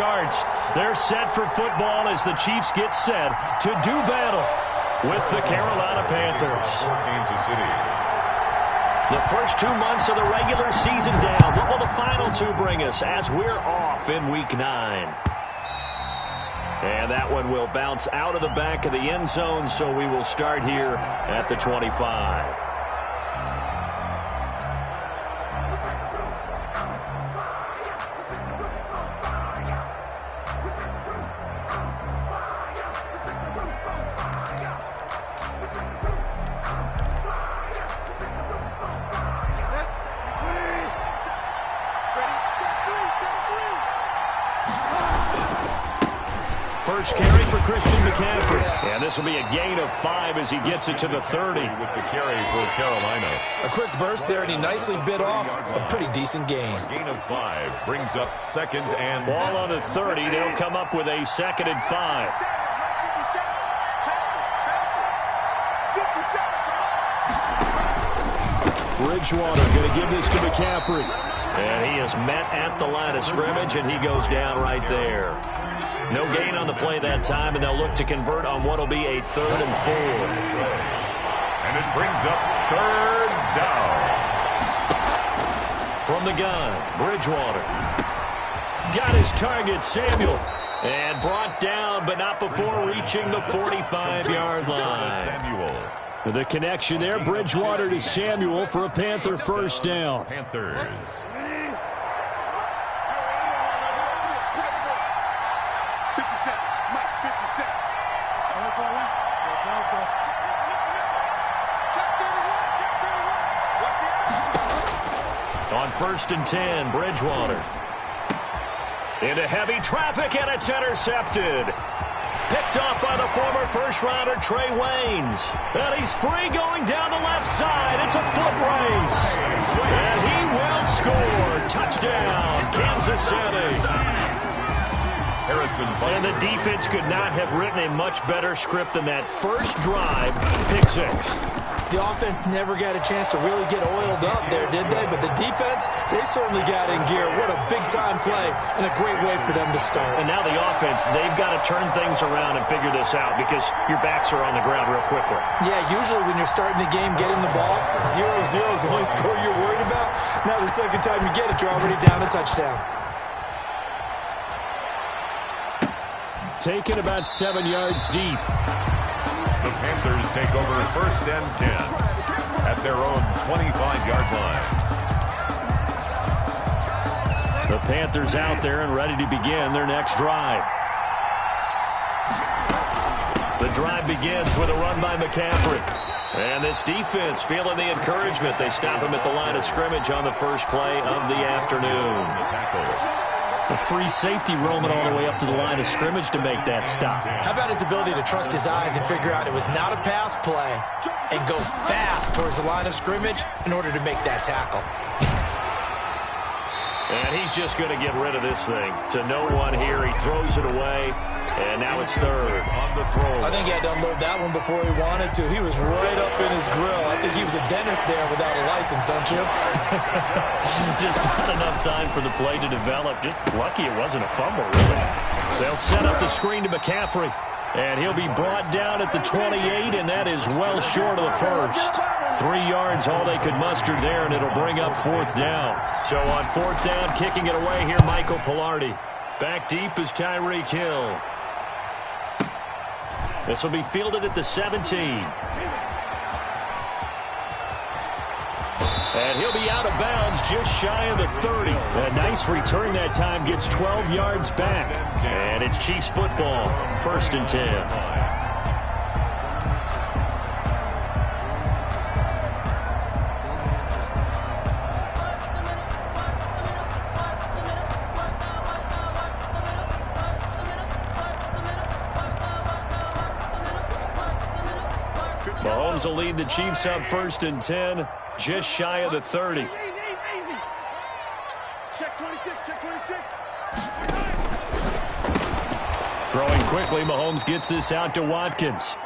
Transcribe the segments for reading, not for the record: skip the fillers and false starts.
starts. They're set for football as the Chiefs get set to do battle with the Carolina Panthers. Kansas City. The first 2 months of the regular season down. What will the final two bring us as we're off in Week 9? And that one will bounce out of the back of the end zone, so we will start here at the 25. First carry for Christian McCaffrey. And this will be a gain of 5 as he gets it to the 30. With the carry for Carolina. A quick burst there, and he nicely bit off a pretty decent gain. A gain of 5 brings up second and... Ball on the 30. They'll come up with a 2nd and 5. Bridgewater going to give this to McCaffrey. And he is met at the line of scrimmage, and he goes down right there. No gain on the play that time, and they'll look to convert on what will be a 3rd and 4. And it brings up 3rd down. From the gun, Bridgewater. Got his target, Samuel. And brought down, but not before reaching the 45-yard line. The connection there, Bridgewater to Samuel for a Panther first down. Panthers. On 1st and 10, Bridgewater. Into heavy traffic, and it's intercepted. Picked off by the former first-rounder Trey Waynes. And he's free going down the left side. It's a foot race. And he will score. Touchdown, Kansas City. And the defense could not have written a much better script than that first drive, pick 6. The offense never got a chance to really get oiled up there, did they? But the defense, they certainly got in gear. What a big-time play and a great way for them to start. And now the offense, they've got to turn things around and figure this out because your backs are on the ground real quickly. Yeah, usually when you're starting the game, getting the ball, 0-0 is the only score you're worried about. Now the second time you get it, you're already down a touchdown. Taken about 7 yards deep. The Panthers take over 1st and 10 at their own 25-yard line. The Panthers out there and ready to begin their next drive. The drive begins with a run by McCaffrey. And this defense feeling the encouragement. They stop him at the line of scrimmage on the first play of the afternoon. The tackle. A free safety roaming all the way up to the line of scrimmage to make that stop. How about his ability to trust his eyes and figure out it was not a pass play and go fast towards the line of scrimmage in order to make that tackle. And he's just going to get rid of this thing. To no one here. He throws it away. And now it's 3rd on the throw. I think he had to unload that one before he wanted to. He was right up in his grill. I think he was a dentist there without a license, don't you? Just not enough time for the play to develop. Just lucky it wasn't a fumble, really. They'll set up the screen to McCaffrey. And he'll be brought down at the 28, and that is well short of the first. 3 yards, all they could muster there, and it'll bring up 4th down. So on 4th down, kicking it away here, Michael Pilardi. Back deep is Tyreek Hill. This will be fielded at the 17. And he'll be out of bounds just shy of the 30. A nice return that time, gets 12 yards back. And it's Chiefs football, 1st and 10. Mahomes will lead the Chiefs up 1st and 10, just shy of the 30. Check 26, check 26. Throwing quickly, Mahomes gets this out to Watkins.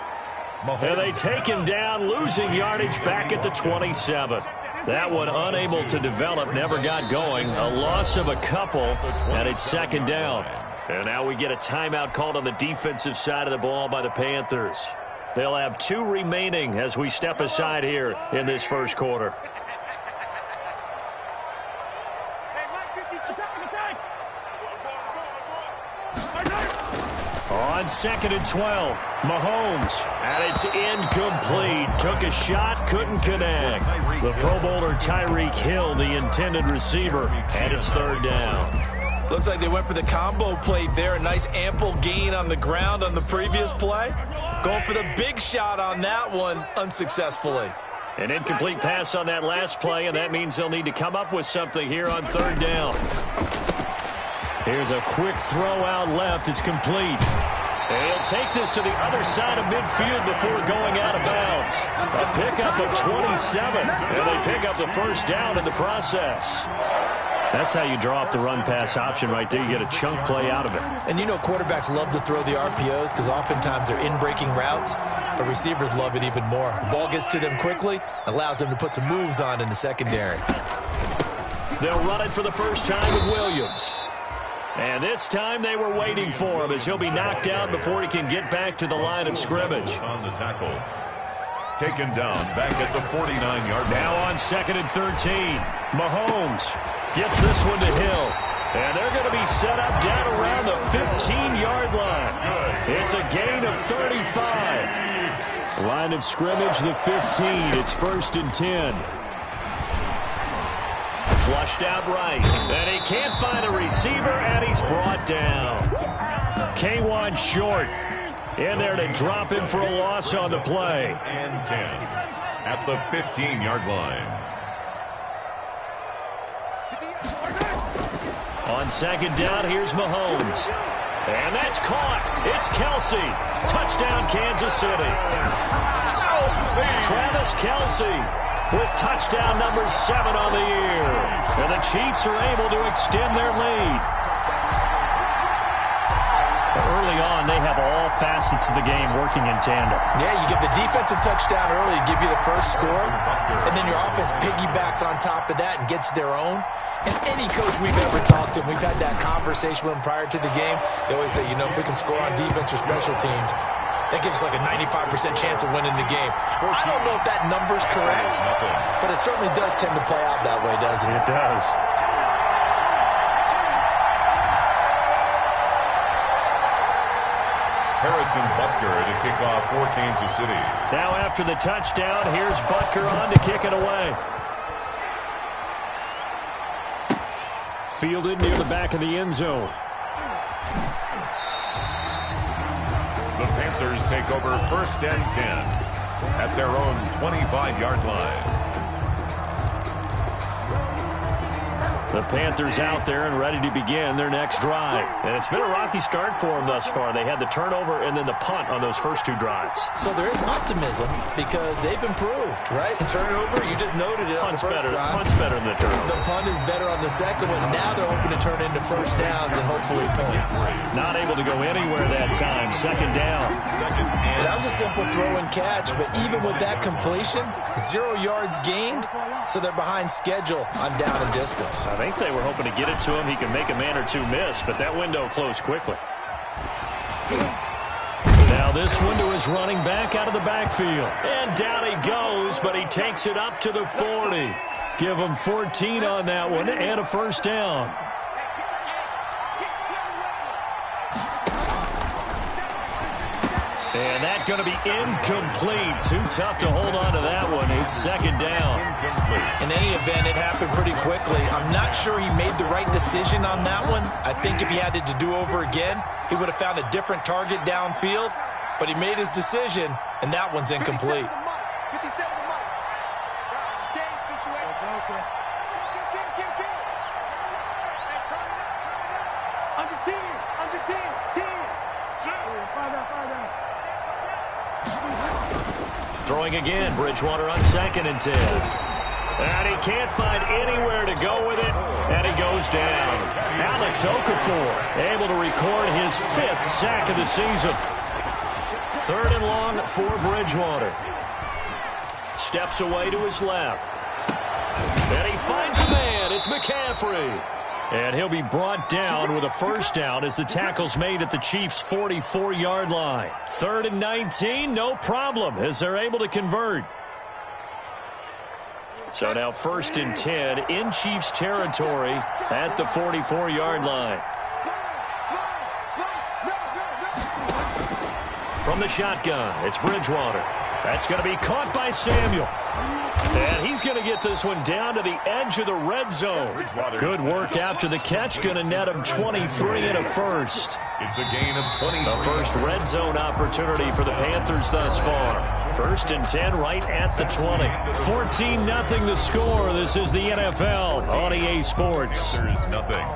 And they take him down, losing yardage back at the 27. That one unable to develop, never got going. A loss of a couple, and it's 2nd down. And now we get a timeout called on the defensive side of the ball by the Panthers. They'll have 2 remaining as we step aside here in this first quarter. On 2nd and 12, Mahomes, and it's incomplete. Took a shot, couldn't connect. The Pro Bowler Tyreek Hill, the intended receiver, and it's 3rd down. Looks like they went for the combo play there. A nice ample gain on the ground on the previous play. Going for the big shot on that one unsuccessfully. An incomplete pass on that last play, and that means they'll need to come up with something here on 3rd down. Here's a quick throw out left. It's complete. And he'll take this to the other side of midfield before going out of bounds. A pickup of 27, and they pick up the 1st down in the process. That's how you draw up the run-pass option right there. You get a chunk play out of it. And you know quarterbacks love to throw the RPOs because oftentimes they're in-breaking routes, but receivers love it even more. The ball gets to them quickly, allows them to put some moves on in the secondary. They'll run it for the first time with Williams. And this time they were waiting for him as he'll be knocked down before he can get back to the line of scrimmage. On the tackle. Taken down back at the 49-yard. Now on 2nd and 13. Mahomes gets this one to Hill. And they're going to be set up down around the 15-yard line. It's a gain of 35. Line of scrimmage, the 15. It's 1st and 10. Flushed out right. And he can't find a receiver, and he's brought down. K1 short. In there to drop him for a loss on the play. And 10 at the 15-yard line. On 2nd down, here's Mahomes. And that's caught. It's Kelsey. Touchdown, Kansas City. Travis Kelsey with touchdown number 7 on the year. And the Chiefs are able to extend their lead. Early on, they have all facets of the game working in tandem. Yeah, you give the defensive touchdown early, give you the first score, and then your offense piggybacks on top of that and gets their own. And any coach we've ever talked to, we've had that conversation with them prior to the game, they always say, you know, if we can score on defense or special teams, that gives us like a 95% chance of winning the game. I don't know if that number's correct, but it certainly does tend to play out that way, doesn't it? It does. Harrison Butker to kick off for Kansas City. Now after the touchdown, here's Butker on to kick it away. Fielded near the back of the end zone. The Panthers take over 1st and 10 at their own 25-yard line. The Panthers out there and ready to begin their next drive. And it's been a rocky start for them thus far. They had the turnover and then the punt on those first 2 drives. So there is optimism because they've improved, right? Turnover, you just noted it on the first drive. Punt's better than the turnover. The punt is better on the second one. Now they're hoping to turn into 1st downs and hopefully points. Not able to go anywhere that time. 2nd down. That was a simple throw and catch, but even with that completion, 0 yards gained, so they're behind schedule on down and distance. I think they were hoping to get it to him. He can make a man or 2 miss, but that window closed quickly. Now this window is running back out of the backfield. And down he goes, but he takes it up to the 40. Give him 14 on that one and a 1st down. And that's going to be incomplete. Too tough to hold on to that one. It's 2nd down. In any event, it happened pretty quickly. I'm not sure he made the right decision on that one. I think if he had it to do over again, he would have found a different target downfield. But he made his decision, and that one's incomplete. Throwing again, Bridgewater on 2nd and 10. And he can't find anywhere to go with it, and he goes down. Alex Okafor able to record his 5th sack of the season. 3rd and long for Bridgewater. Steps away to his left. And he finds a man. It's McCaffrey. And he'll be brought down with a first down as the tackle's made at the Chiefs' 44-yard line. 3rd and 19, no problem, as they're able to convert. So now 1st and 10 in Chiefs territory at the 44-yard line. From the shotgun, it's Bridgewater. That's going to be caught by Samuel. And he's going to get this one down to the edge of the red zone. Good work after the catch. Going to net him 23 and a first. It's a gain of 20. The first red zone opportunity for the Panthers thus far. 1st and 10 right at the 20. 14-0 the score. This is the NFL on EA Sports. Panthers nothing.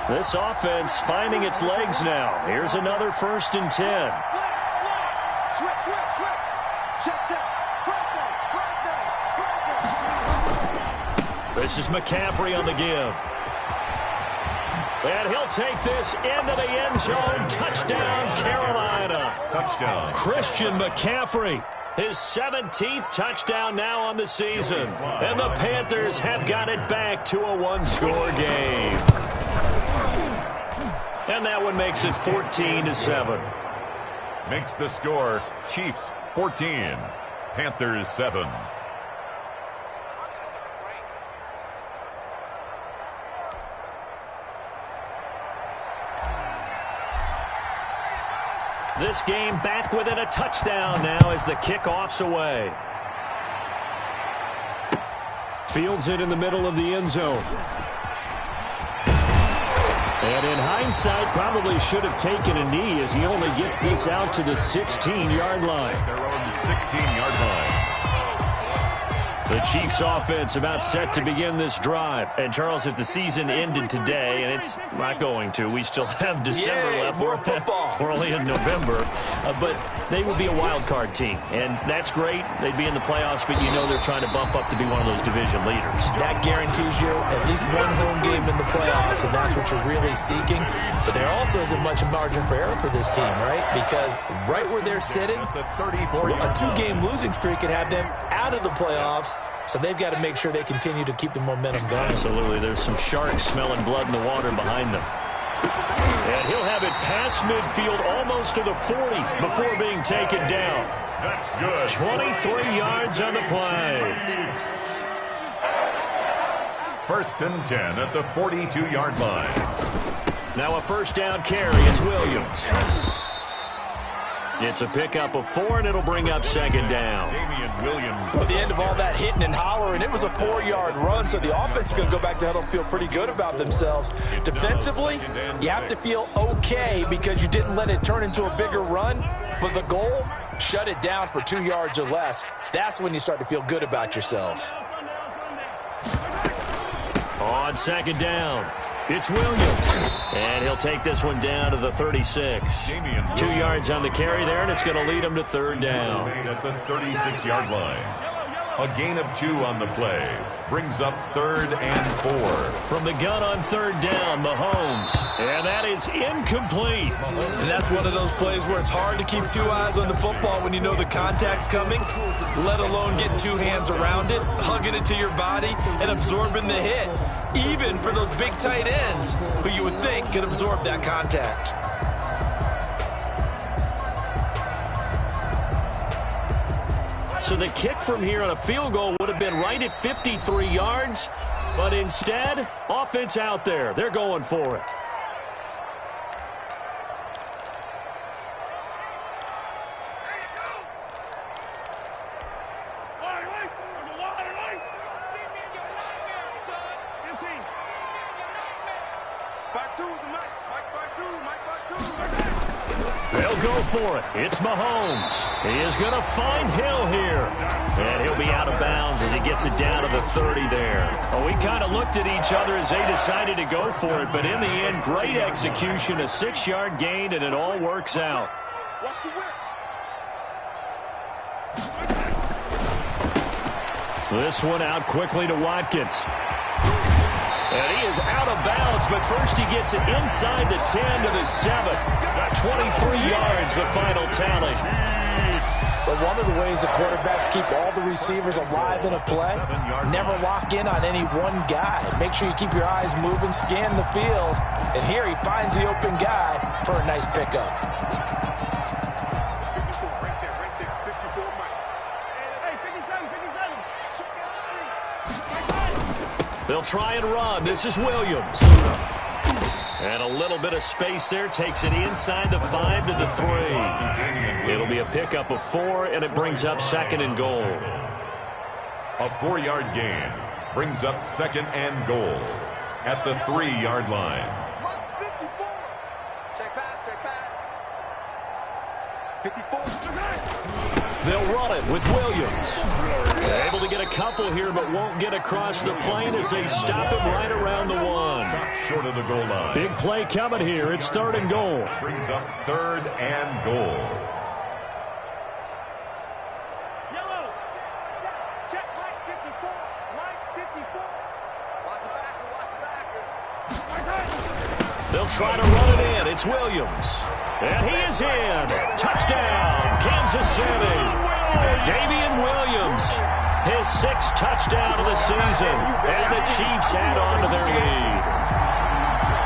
This offense finding its legs now. Here's another 1st and 10. This is McCaffrey on the give. And he'll take this into the end zone. Touchdown, Carolina. Touchdown. Christian McCaffrey. His 17th touchdown now on the season. And the Panthers have got it back to a one-score game. And that one makes it 14-7. Makes the score Chiefs 14, Panthers 7. This game back within a touchdown now as the kickoff's away. Fields it in the middle of the end zone. And in hindsight, probably should have taken a knee as he only gets this out to the 16-yard line. Their own 16-yard line. The Chiefs offense about set to begin this drive. And, Charles, if the season ended today, and it's not going to, we still have December left. More football. We're only in November. But they would be a wild card team. And that's great. They'd be in the playoffs, but you know they're trying to bump up to be one of those division leaders. That guarantees you at least one home game in the playoffs, and that's what you're really seeking. But there also isn't much margin for error for this team, right? Because right where they're sitting, a 2-game losing streak could have them out of the playoffs. So they've got to make sure they continue to keep the momentum going. Absolutely. There's some sharks smelling blood in the water behind them. And he'll have it past midfield almost to the 40 before being taken down. That's good. 23 yards on the play. 1st and 10 at the 42-yard line. Now a first down carry. It's Williams. It's a pickup of 4, and it'll bring up 2nd down. Williams. At the end of all that hitting and hollering, it was a 4-yard run, so the offense is going to go back to huddle and feel pretty good about themselves. Defensively, you have to feel okay because you didn't let it turn into a bigger run, but the goal, shut it down for 2 yards or less. That's when you start to feel good about yourselves. On 2nd down, it's Williams. And he'll take this one down to the 36. 2 yards on the carry there, and it's going to lead him to 3rd down. At the 36-yard line. A gain of 2 on the play. Brings up 3rd and 4. From the gun on 3rd down, Mahomes. And that is incomplete. And that's one of those plays where it's hard to keep 2 eyes on the football when you know the contact's coming, let alone getting 2 hands around it, hugging it to your body, and absorbing the hit. Even for those big tight ends who you would think could absorb that contact. So the kick from here on a field goal would have been right at 53 yards, but instead, offense out there. They're going for it. They'll go for it. It's Mahomes. He is going to find Hill here. And he'll be out of bounds as he gets it down to the 30 there. Well, we kind of looked at each other as they decided to go for it, but in the end, great execution, a 6-yard gain, and it all works out. This one out quickly to Watkins. And he is out of bounds, but first he gets it inside the 10 to the 7. 23 yards, the final tally. But one of the ways the quarterbacks keep all the receivers alive in a play, never lock in on any one guy. Make sure you keep your eyes moving, scan the field. And here he finds the open guy for a nice pickup. 54, right there, 54, Mike. Hey, 57, 57. They'll try and run. This is Williams. And a little bit of space there. Takes it inside the 5 to the 3. It'll be a pickup of 4, and it brings up 2nd and goal. A 4-yard gain brings up 2nd and goal at the 3-yard line. 54. Check pass, check pass. 54. They'll run it with Williams. They're able to get a couple here, but won't get across the plane as they stop him right around the 1. Stop short of the goal line. Big play coming here. It's 3rd and goal. Brings up 3rd and goal. Yellow. Check right 54. Right 54. Watch the backer, watch the backer. They'll try to run it in. It's Williams. And he is in. Touchdown, Kansas City. Damian Williams, his 6th touchdown of the season. And the Chiefs add on to their lead.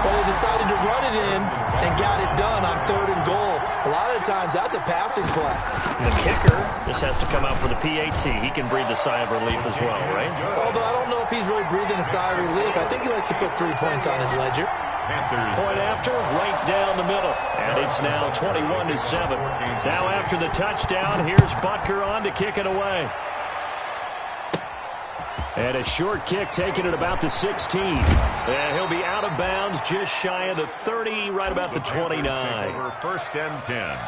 Well, they decided to run it in and got it done on 3rd and goal. A lot of the times, that's a passing play. The kicker, this has to come out for the PAT. He can breathe a sigh of relief as well, right? Although I don't know if he's really breathing a sigh of relief. I think he likes to put 3 points on his ledger. Panthers. Point after, right down the middle. And it's now 21-7. Now after the touchdown, here's Butker on to kick it away. And a short kick taken at about the 16. And he'll be out of bounds just shy of the 30, right about the 29. Over 1st and 10.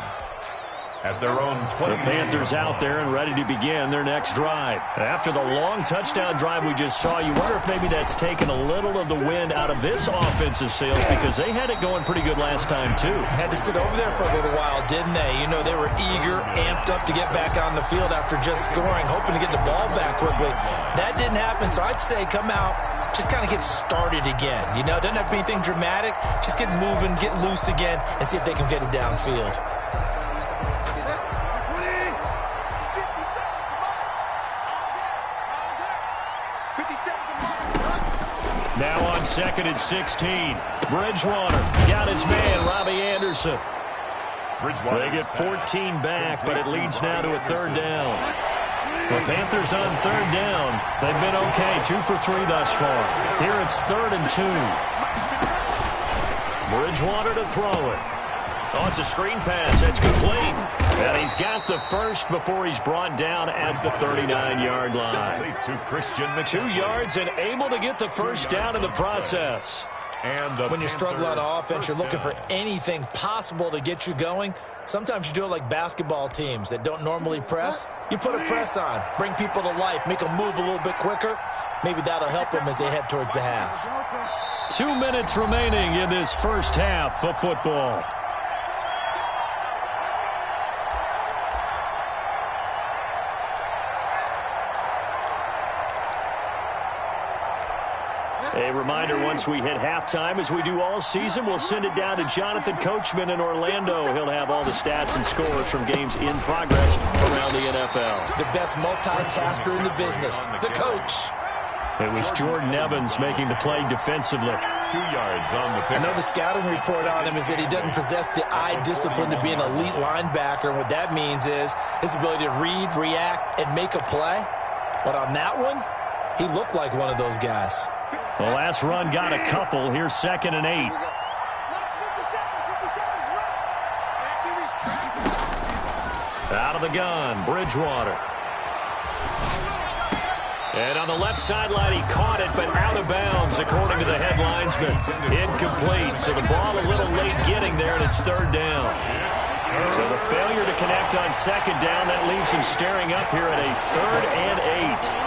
At their own 20. The Panthers out there and ready to begin their next drive. After the long touchdown drive we just saw, you wonder if maybe that's taken a little of the wind out of this offensive sails, because they had it going pretty good last time, too. Had to sit over there for a little while, didn't they? You know, they were eager, amped up to get back on the field after just scoring, hoping to get the ball back quickly. That didn't happen, so I'd say come out, just kind of get started again. You know, it doesn't have to be anything dramatic. Just get moving, get loose again, and see if they can get it downfield. Now on 2nd and 16. Bridgewater got his man, Robbie Anderson. They get 14 back, but it leads now to a 3rd down. The Panthers on 3rd down. They've been okay, 2 for 3 thus far. Here it's 3rd and 2. Bridgewater to throw it. Oh, it's a screen pass. It's complete. And he's got the first before he's brought down at the 39-yard line. To Christian McCaffrey. 2 yards and able to get the first down in the process. And when you struggle on offense, you're looking for anything possible to get you going. Sometimes you do it like basketball teams that don't normally press. You put a press on, bring people to life, make them move a little bit quicker. Maybe that'll help them as they head towards the half. 2 minutes remaining in this first half of football. A reminder, once we hit halftime, as we do all season, we'll send it down to Jonathan Coachman in Orlando. He'll have all the stats and scores from games in progress around the NFL. The best multitasker in the business, the coach. It was Jordan Evans making the play defensively. 2 yards on the pick. I know the scouting report on him is that he doesn't possess the eye discipline to be an elite linebacker. And what that means is his ability to read, react, and make a play. But on that one, he looked like one of those guys. The last run got a couple. Here's 2nd and 8. Out of the gun, Bridgewater. And on the left sideline, he caught it, but out of bounds, according to the head linesman. Incomplete, so the ball a little late getting there, and it's 3rd down. So the failure to connect on 2nd down, that leaves him staring up here at a 3rd and 8.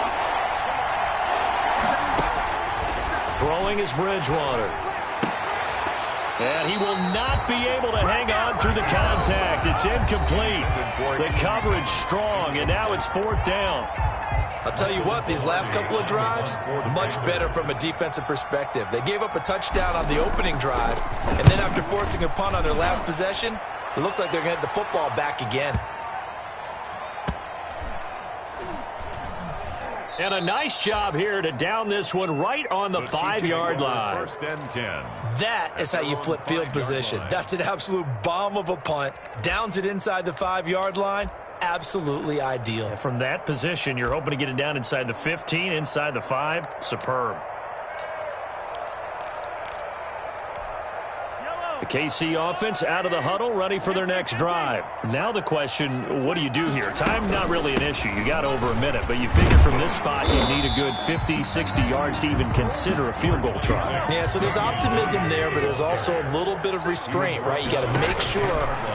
Throwing is Bridgewater. And he will not be able to hang on through the contact. It's incomplete. The coverage strong, and now it's 4th down. I'll tell you what, these last couple of drives, much better from a defensive perspective. They gave up a touchdown on the opening drive, and then after forcing a punt on their last possession, it looks like they're going to get the football back again. And a nice job here to down this one right on the 5-yard line. First and 10. That is how you flip field position. That's an absolute bomb of a punt. Downs it inside the 5-yard line. Absolutely ideal. And from that position, you're hoping to get it down inside the 15, inside the 5. Superb. The KC offense out of the huddle, ready for their next drive. Now the question, what do you do here? Time not really an issue. You got over a minute, but you figure from this spot you need a good 50, 60 yards to even consider a field goal try. Yeah, so there's optimism there, but there's also a little bit of restraint, right? You got to make sure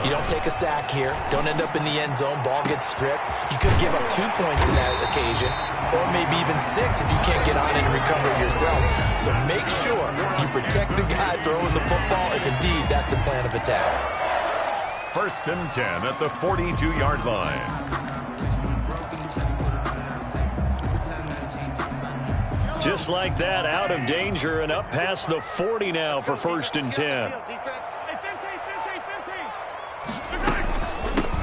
you don't take a sack here. Don't end up in the end zone. Ball gets stripped. You could give up 2 points in that occasion, or maybe even 6 if you can't get on it and recover it yourself. So make sure you protect the guy throwing the football if indeed that's the plan of attack. First and 10 at the 42-yard line. Just like that, out of danger and up past the 40 now for first and 10.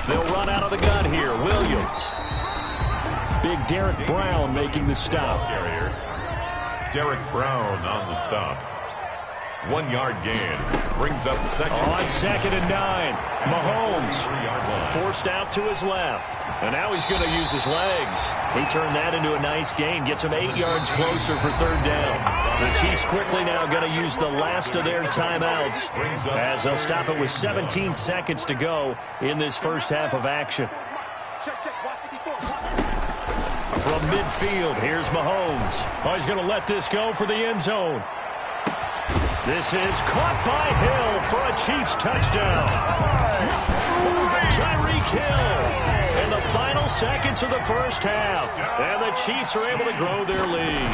They'll run out of the gun here. Williams. Big Derek Brown making the stop. Carrier. Derek Brown on the stop. 1-yard gain. Brings up second. On second and 9. Mahomes forced out to his left. And now he's going to use his legs. He turned that into a nice gain. Gets him 8 yards closer for third down. The Chiefs quickly now going to use the last of their timeouts as they'll stop it with 17 seconds to go in this first half of action. From midfield, here's Mahomes. Oh, he's going to let this go for the end zone. This is caught by Hill for a Chiefs touchdown. Tyreek Hill in the final seconds of the first half. And the Chiefs are able to grow their lead.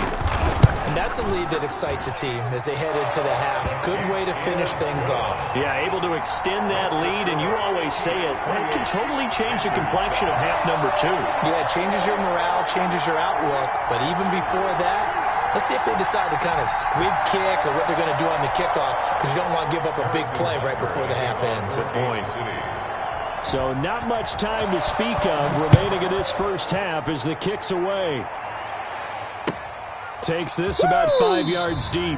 And that's a lead that excites a team as they head into the half. Good way to finish things off. Yeah, able to extend that lead, and you always say it can totally change the complexion of half number 2. Yeah, it changes your morale, changes your outlook. But even before that, let's see if they decide to kind of squib kick or what they're going to do on the kickoff, because you don't want to give up a big play right before the half ends. Good point. So not much time to speak of remaining in this first half as the kick's away. Takes this about 5 yards deep.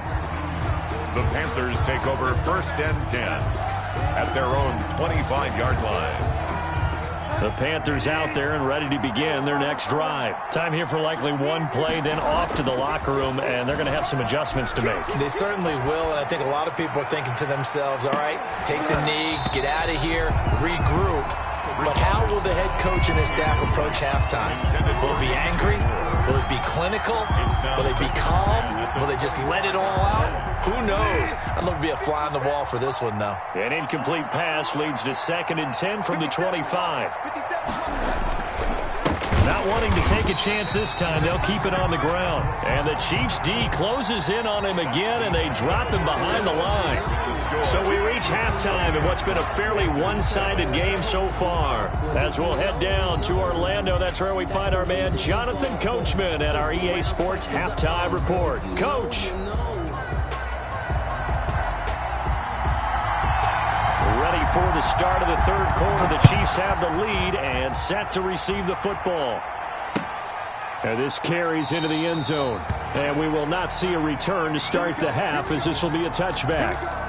The Panthers take over first and 10 at their own 25-yard line. The Panthers out there and ready to begin their next drive. Time here for likely one play, then off to the locker room, and they're going to have some adjustments to make. They certainly will, and I think a lot of people are thinking to themselves, all right, take the knee, get out of here, regroup. But how will the head coach and his staff approach halftime? Will it be angry? Will it be clinical? Will they be calm? Will they just let it all out? Who knows? I'd love to be a fly on the wall for this one, though. An incomplete pass leads to 2nd and 10 from the 25. Not wanting to take a chance this time, they'll keep it on the ground. And the Chiefs D closes in on him again, and they drop him behind the line. So we reach halftime in what's been a fairly one-sided game so far. As we'll head down to Orlando, that's where we find our man Jonathan Coachman at our EA Sports Halftime Report. Coach. Ready for the start of the third quarter. The Chiefs have the lead and set to receive the football. And this carries into the end zone. And we will not see a return to start the half, as this will be a touchback.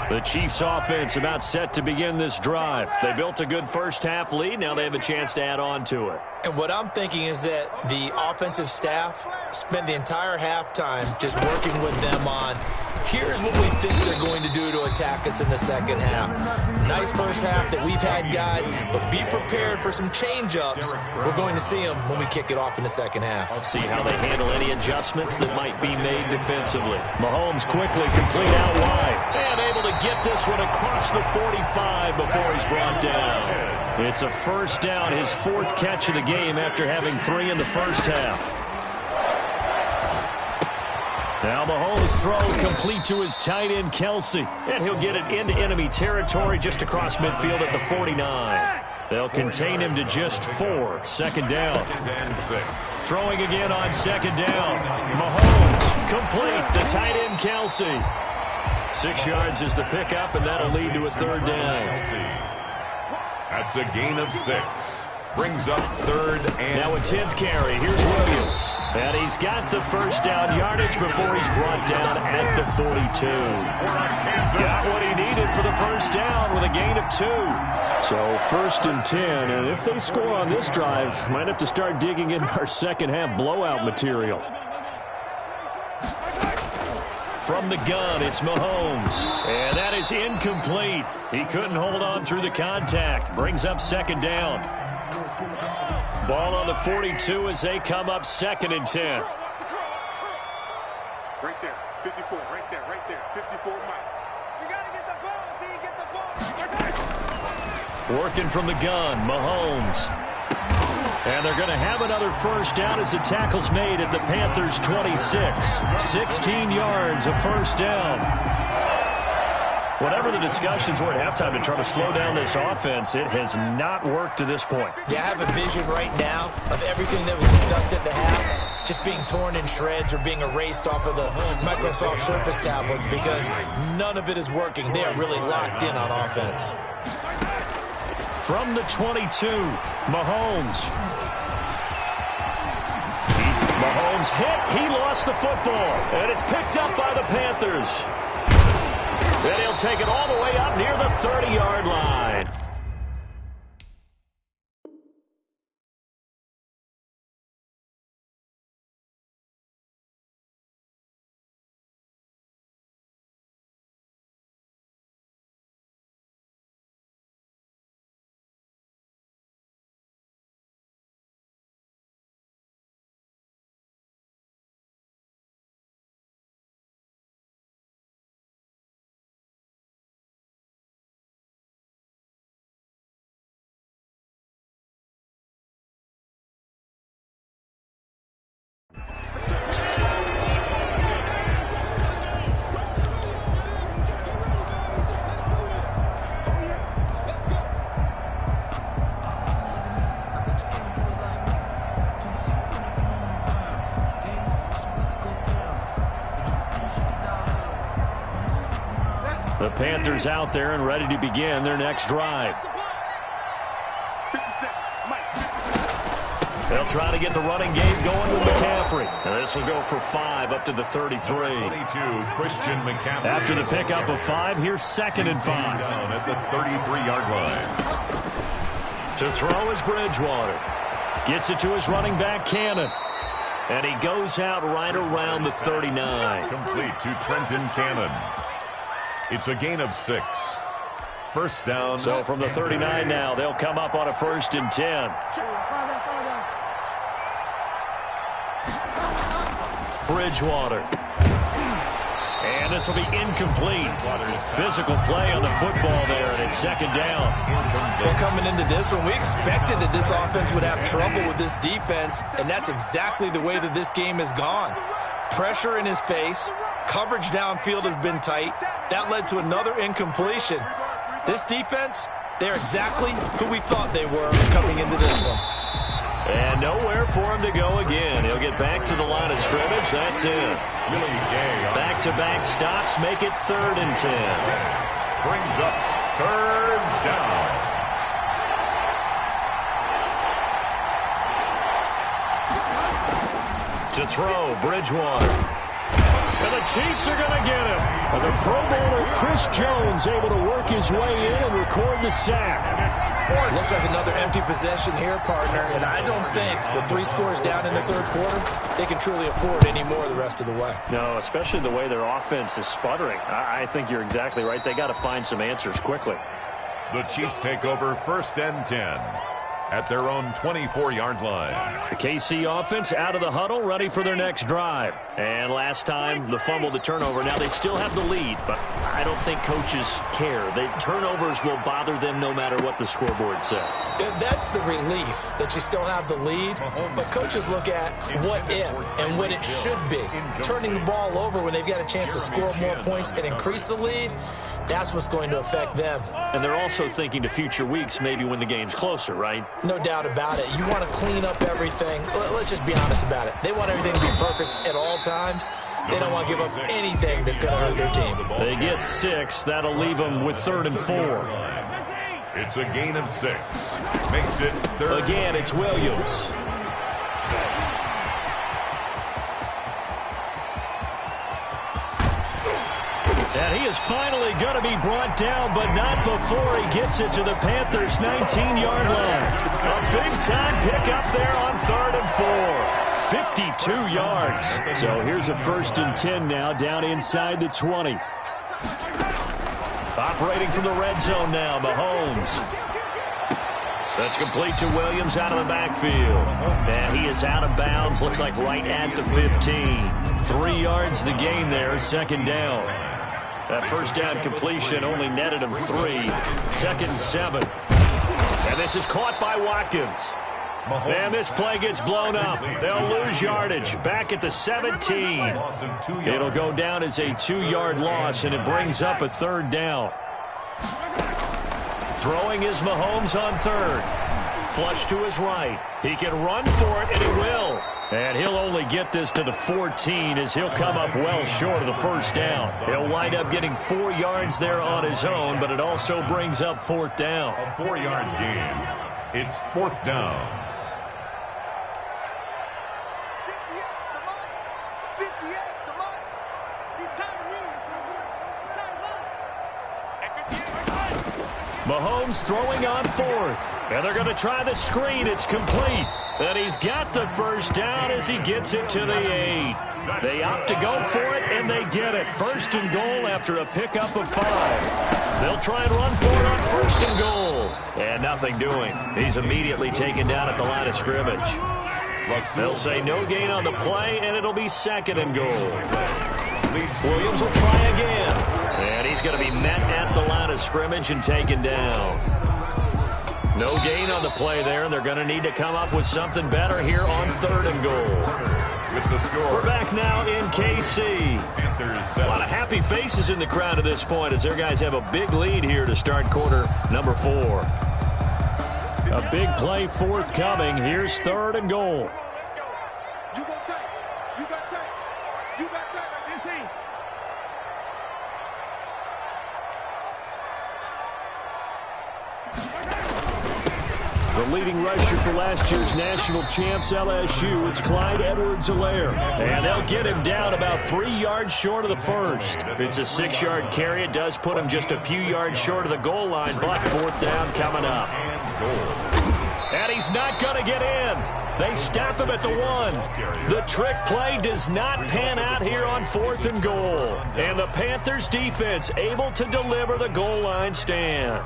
The Chiefs offense about set to begin this drive. They built a good first half lead. Now they have a chance to add on to it. And what I'm thinking is that the offensive staff spent the entire halftime just working with them on, here's what we think they're going to do to attack us in the second half. Nice first half that we've had, guys, but be prepared for some change-ups. We're going to see them when we kick it off in the second half. Let's see how they handle any adjustments that might be made defensively. Mahomes quickly complete out wide and able to get this one across the 45 before he's brought down. It's a first down, his 4th catch of the game after having 3 in the first half. Now Mahomes' throw complete to his tight end, Kelsey. And he'll get it into enemy territory just across midfield at the 49. They'll contain him to just 4. Second down. And 6. Throwing again on second down. Mahomes complete to tight end, Kelsey. 6 yards is the pickup, and that'll lead to a third down. That's a gain of 6. Brings up third and... Now a 10th carry. Here's Williams. And he's got the first down yardage before he's brought down at the 42. Got what he needed for the first down with a gain of 2. So 1st and 10, and if they score on this drive, might have to start digging in our second half blowout material. From the gun, it's Mahomes. And that is incomplete. He couldn't hold on through the contact. Brings up second down. Ball on the 42 as they come up 2nd and 10. Right there, 54, right there, 54, Mike. You got to get the ball, D, get the ball. Working from the gun, Mahomes. And they're going to have another first down as the tackle's made at the Panthers' 26. 16 yards, a first down. Whatever the discussions were at halftime to try to slow down this offense, it has not worked to this point. Yeah, I have a vision right now of everything that was discussed at the half just being torn in shreds or being erased off of the Microsoft Surface tablets because none of it is working. They are really locked in on offense. From the 22, Mahomes. Mahomes hit. He lost the football. And it's picked up by the Panthers. And he'll take it all the way up near the 30-yard line. The Panthers out there and ready to begin their next drive. 57, Mike. They'll try to get the running game going with McCaffrey. And this will go for 5 up to the 33. 22, Christian McCaffrey. After the pickup of 5, here's 2nd and 5. Down at the 33-yard line. To throw is Bridgewater. Gets it to his running back, Cannon. And he goes out right around the 39. Complete to Trenton Cannon. It's a gain of 6. First down. So from the 39 now, they'll come up on a 1st and 10. Bridgewater. And this will be incomplete. Physical play on the football there, and it's 2nd down. Well, coming into this one, we expected that this offense would have trouble with this defense, and that's exactly the way that this game has gone. Pressure in his face. Coverage downfield has been tight. That led to another incompletion. This defense, they're exactly who we thought they were coming into this one. And nowhere for him to go again. He'll get back to the line of scrimmage. That's it. Back-to-back stops make it 3rd and 10. Brings up 3rd down. To throw, Bridgewater. And the Chiefs are going to get him. And the Pro Bowler Chris Jones able to work his way in and record the sack. Looks like another empty possession here, partner. And I don't think with 3 scores down in the 3rd quarter, they can truly afford any more the rest of the way. No, especially the way their offense is sputtering. I think you're exactly right. They got to find some answers quickly. The Chiefs take over 1st and 10 at their own 24-yard line. The KC offense out of the huddle, ready for their next drive. And last time, the fumble, the turnover. Now they still have the lead, but I don't think coaches care. The turnovers will bother them no matter what the scoreboard says. That's the relief that you still have the lead, but coaches look at what if and what it should be. Turning the ball over when they've got a chance to score more points and increase the lead, that's what's going to affect them. And they're also thinking to future weeks, maybe when the game's closer, right? No doubt about it. You want to clean up everything. Let's just be honest about it. They want everything to be perfect at all times. They don't want to give up anything that's going to hurt their team. They get 6. That'll leave them with 3rd and 4. It's a gain of 6. Makes it 3rd. Again, it's Williams. And he is finally going to be brought down, but not before he gets it to the Panthers' 19-yard line. A big-time pickup there on 3rd and 4. 52 yards. So here's a 1st and 10 now, down inside the 20. Operating from the red zone now, Mahomes. That's complete to Williams out of the backfield. And he is out of bounds, looks like right at the 15. 3 yards the gain there, 2nd down. That 1st down completion only netted him 3. 2nd and 7. And this is caught by Watkins. And this play gets blown up. They'll lose yardage. Back at the 17. It'll go down as a 2-yard loss, and it brings up a 3rd down. Throwing is Mahomes on 3rd. Flush to his right. He can run for it, and he will. And he'll only get this to the 14 as he'll come up well short of the 1st down. He'll wind up getting 4 yards there on his own, but it also brings up 4th down. A 4-yard gain. It's 4th down. 58, come on. He's time to win. He's time to lose. Mahomes throwing on 4th. And they're going to try the screen. It's complete. And he's got the 1st down as he gets it to the 8. They opt to go for it, and they get it. 1st and goal after a pickup of 5. They'll try and run for it on 1st and goal. And nothing doing. He's immediately taken down at the line of scrimmage. They'll say no gain on the play, and it'll be 2nd and goal. Williams will try again. And he's going to be met at the line of scrimmage and taken down. No gain on the play there, and they're going to need to come up with something better here on 3rd and goal. With the score. We're back now in KC. Panthers A lot of happy faces in the crowd at this point as their guys have a big lead here to start quarter number 4. A big play forthcoming. Here's 3rd and goal. You got tight. You got tight. You got tight like 15. The leading rusher for last year's national champs, LSU, it's Clyde Edwards-Helaire. And they'll get him down about 3 yards short of the 1st. It's a 6-yard carry. It does put him just a few yards short of the goal line, but 4th down coming up. And he's not going to get in. They stop him at the 1. The trick play does not pan out here on 4th and goal. And the Panthers defense able to deliver the goal line stand.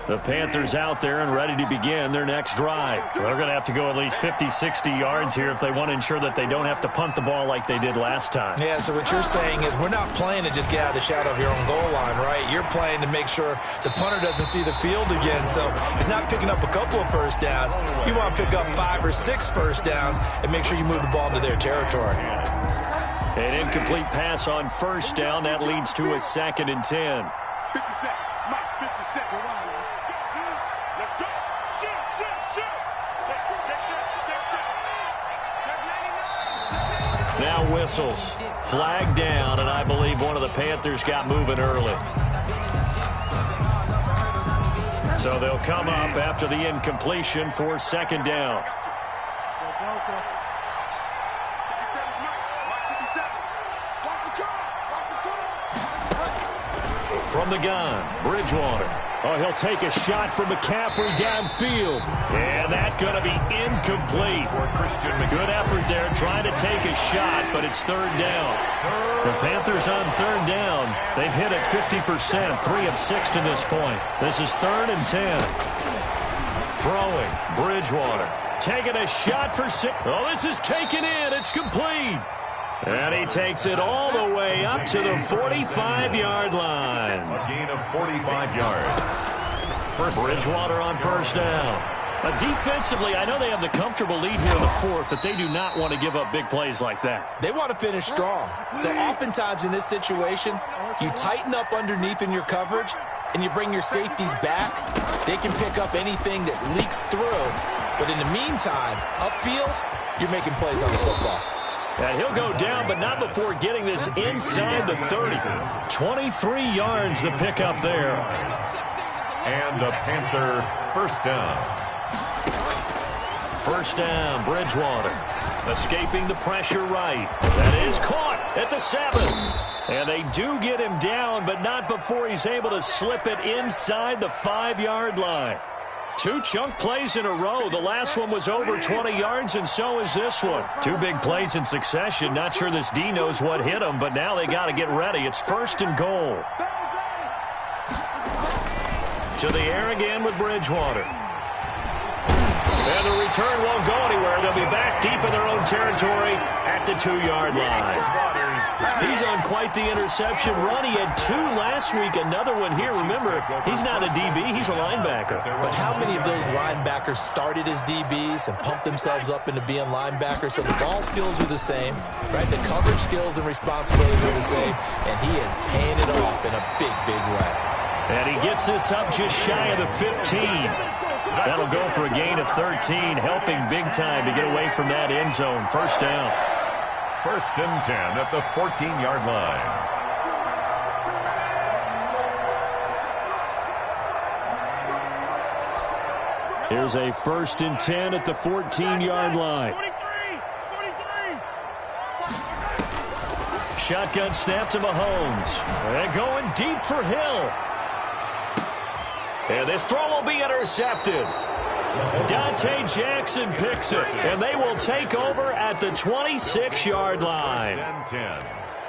The Panthers out there and ready to begin their next drive. They're going to have to go at least 50, 60 yards here if they want to ensure that they don't have to punt the ball like they did last time. Yeah, so what you're saying is we're not playing to just get out of the shadow of your own goal line, right? You're playing to make sure the punter doesn't see the field again. So it's not picking up a couple of 1st downs. You want to pick up 5 or 6 1st downs and make sure you move the ball into their territory. An incomplete pass on 1st down. That leads to a 2nd and 10. 50 seconds. Mike, 50 seconds. Let's go. Shoot, shoot, shoot. Check. Now whistles. Flag down, and I believe one of the Panthers got moving early. So they'll come up after the incompletion for 2nd down. From the gun, Bridgewater. Oh, he'll take a shot from McCaffrey downfield. And that's going to be incomplete. Good effort there trying to take a shot, but it's 3rd down. The Panthers on 3rd down. They've hit it 50%, 3 of 6 to this point. This is 3rd and 10. Throwing, Bridgewater. Taking a shot for 6. Oh, this is taken in. It's complete. And he takes it all the way up to the 45-yard line. A gain of 45 yards. Bridgewater on 1st down. Defensively, I know they have the comfortable lead here in the 4th, but they do not want to give up big plays like that. They want to finish strong. So oftentimes in this situation, you tighten up underneath in your coverage, and you bring your safeties back. They can pick up anything that leaks through. But in the meantime, upfield, you're making plays on the football. And he'll go down, but not before getting this inside the 30. 23 yards the pickup there. And a Panther first down. First down, Bridgewater. Escaping the pressure right. That is caught at the 7. And they do get him down, but not before he's able to slip it inside the 5-yard line. 2 chunk plays in a row. The last one was over 20 yards, and so is this one. 2 big plays in succession. Not sure this D knows what hit him, but now they got to get ready. It's first and goal. To the air again with Bridgewater. And the return won't go anywhere. They'll be back deep in their own territory at the 2-yard line. He's on quite the interception run. He had 2 last week, another one here. Remember, he's not a DB, he's a linebacker. But how many of those linebackers started as DBs and pumped themselves up into being linebackers? So the ball skills are the same, right? The coverage skills and responsibilities are the same, and he is paying it off in a big, big way. And he gets this up just shy of the 15. That'll go for a gain of 13, helping big time to get away from that end zone. First down. First and 10 at the 14-yard line. Here's a first and 10 at the 14-yard line. 43. Shotgun snap to Mahomes. And going deep for Hill. And this throw will be intercepted. Dante Jackson picks it, and they will take over at the 26-yard line.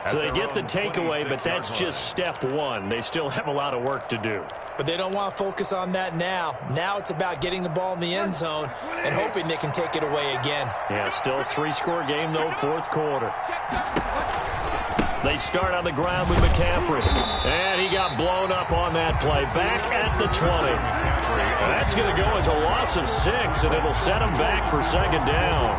So they get the takeaway, but that's just step 1. They still have a lot of work to do. But they don't want to focus on that now. Now it's about getting the ball in the end zone and hoping they can take it away again. Yeah, still a 3-score game, though, 4th quarter. They start on the ground with McCaffrey. And he got blown up on that play. Back at the 20. That's going to go as a loss of 6, and it'll set them back for second down.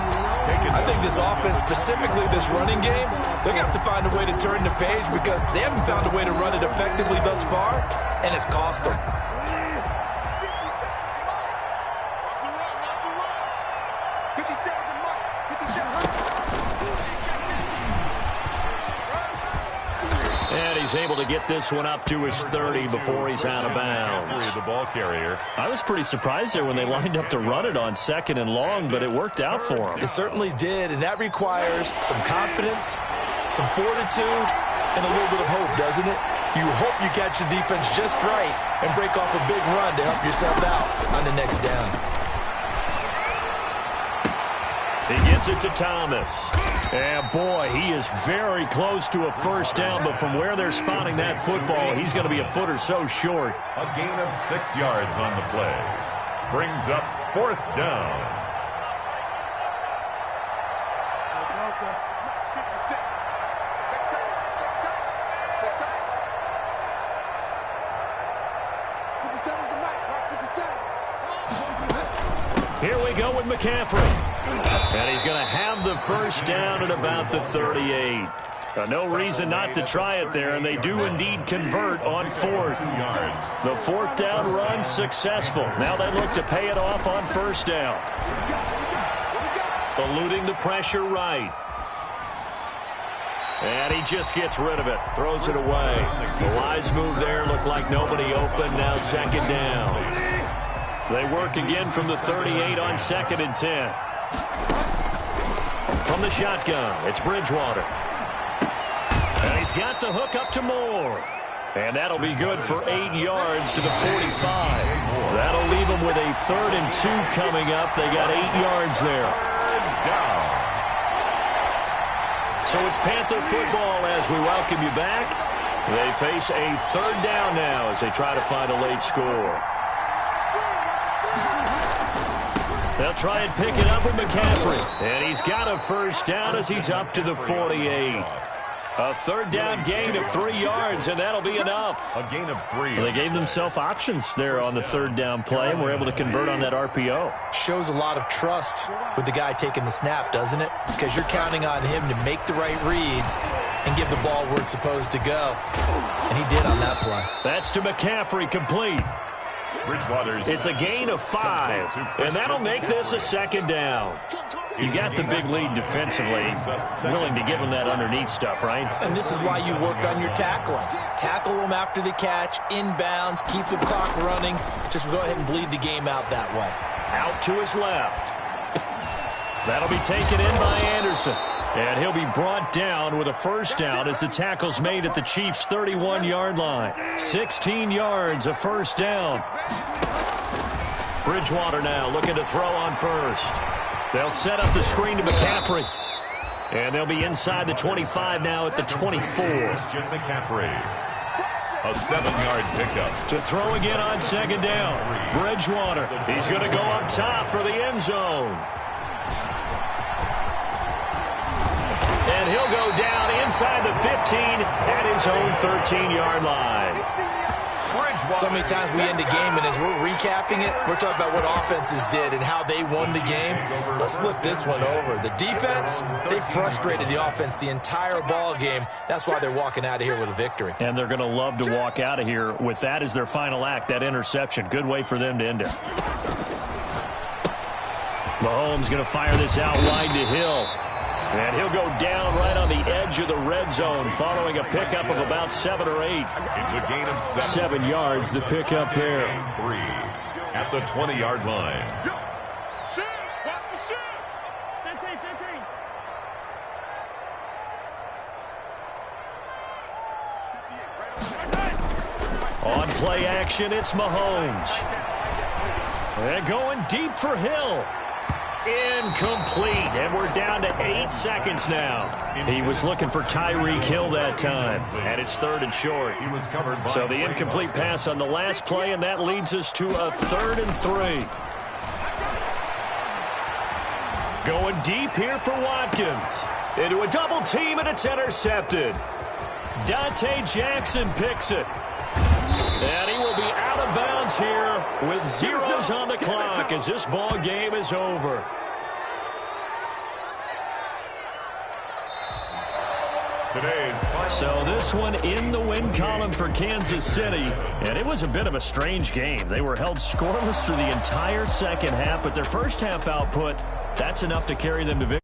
I think this offense, specifically this running game, they're going to have to find a way to turn the page because they haven't found a way to run it effectively thus far, and it's cost them. And he's able to get this one up to his 30 before he's out of bounds. The ball carrier. I was pretty surprised there when they lined up to run it on 2nd and long, but it worked out for him. It certainly did, and that requires some confidence, some fortitude, and a little bit of hope, doesn't it? You hope you catch the defense just right and break off a big run to help yourself out on the next down. He gets it to Thomas. And, boy, he is very close to a first down, but from where they're spotting that football, he's going to be a foot or so short. A gain of 6 yards on the play. Brings up 4th down. Here we go with McCaffrey. And he's going to have the first down at about the 38. No reason not to try it there, and they do indeed convert on 4th. The 4th down run successful. Now they look to pay it off on first down. Eluding the pressure right. And he just gets rid of it. Throws it away. The wise move there. Looked like nobody open. Now second down. They work again from the 38 on 2nd and 10. From the shotgun, it's Bridgewater. And he's got the hook up to Moore. And that'll be good for 8 yards to the 45. That'll leave them with a 3rd and 2 coming up. They got 8 yards there. So it's Panther football as we welcome you back. They face a 3rd down now as they try to find a late score. They'll try and pick it up with McCaffrey. And he's got a first down as he's up to the 48. A 3rd down gain of 3 yards, and that'll be enough. A gain of 3. They gave themselves options there on the 3rd down play, and were able to convert on that RPO. Shows a lot of trust with the guy taking the snap, doesn't it? Because you're counting on him to make the right reads and give the ball where it's supposed to go. And he did on that play. That's to McCaffrey, complete. It's a gain of 5, and that'll make this a 2nd down. You got the big lead defensively, willing to give them that underneath stuff, right? And this is why you work on your tackling. Tackle them after the catch, inbounds, keep the clock running. Just go ahead and bleed the game out that way. Out to his left. That'll be taken in by Anderson. And he'll be brought down with a first down as the tackle's made at the Chiefs' 31-yard line. 16 yards, a first down. Bridgewater now looking to throw on first. They'll set up the screen to McCaffrey. And they'll be inside the 25 now at the 24. Christian McCaffrey. A 7-yard pickup. To throw again on second down. Bridgewater. He's going to go up top for the end zone. And he'll go down inside the 15 at his own 13-yard line. So many times we end a game, and as we're recapping it, we're talking about what offenses did and how they won the game. Let's flip this one over. The defense, they frustrated the offense the entire ball game. That's why they're walking out of here with a victory. And they're going to love to walk out of here with that as their final act, that interception. Good way for them to end it. Mahomes going to fire this out wide to Hill. And he'll go down right on the edge of the red zone following a pickup of about 7 or 8. It's a gain of 7 yards, the pickup there. 3 at the 20-yard line. Shoot! Watch the shoot! 15, 15. On play action, it's Mahomes. And going deep for Hill. Incomplete, and we're down to 8 seconds now. He was looking for Tyreek Hill that time, and it's 3rd and short. So the incomplete pass on the last play, and that leads us to a 3rd and 3. Going deep here for Watkins. Into a double team, and it's intercepted. Dante Jackson picks it. And he will be out of bounds here with zeros on the clock as this ball game is over. So this one in the win column for Kansas City. And it was a bit of a strange game. They were held scoreless through the entire second half, but their first half output, that's enough to carry them to victory.